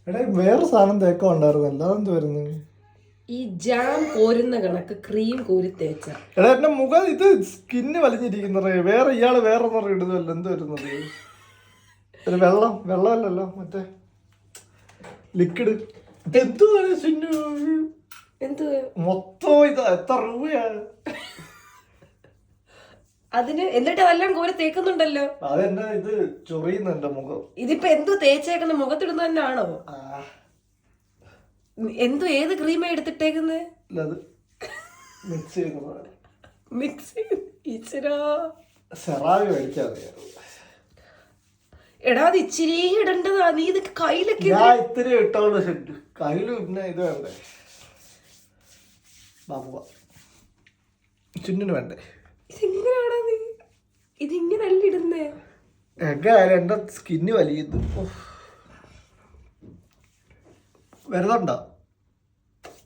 എടാ വേറെ സാധനം തേക്കം ഉണ്ടായിരുന്നല്ലോ, അതെന്ത് വരുന്നു? ഈ ജാം കോരുന്ന കണക്ക് ക്രീം കോരി തേച്ച. എടാ എന്റെ മുഖം ഇത് സ്കിന്ന് വലിഞ്ഞിരിക്കുന്ന വേറെ ഇയാള് വേറെ ഒന്നും ഇടുന്നല്ലോ, എന്ത് വരുന്നത്? ഒരു വെള്ളമല്ലല്ലോ, മറ്റേ ലിക്വിഡ്. എന്ത് മൊത്തം ഇതാ, എത്ര രൂപയാണ് അതിന്? എന്നിട്ട് അതെല്ലാം കോരി തേക്കുന്നുണ്ടല്ലോ. അതെന്നെ ഇത് ചൊറിയുന്നു എന്റെ മുഖം. ഇതിപ്പോ എന്തോ തേച്ചേക്കുന്ന, മുഖത്തിടുന്ന തന്നെ ആണോ? എന്തോ ഏത് ക്രീമാ എടുത്തിട്ടേക്കുന്നത്? മിക്സ് എടാ അത് ഇച്ചിരി ഇടണ്ടതാ. നീ ഇത് കയ്യിലൊക്കെ ഇത്തിരി ഇട്ടോളൂ. കയ്യില് പിന്നെ ഇത് വേണ്ടേ ബാബുവ, ചുന്നിന് വേണ്ടേ? ഇതെങ്ങനെയാണോ നീ ഇതിങ്ങനല്ല ഇടുന്നേ? എന്റെ സ്കിന്ന് വലിയുന്നു. വരുന്നുണ്ടോ?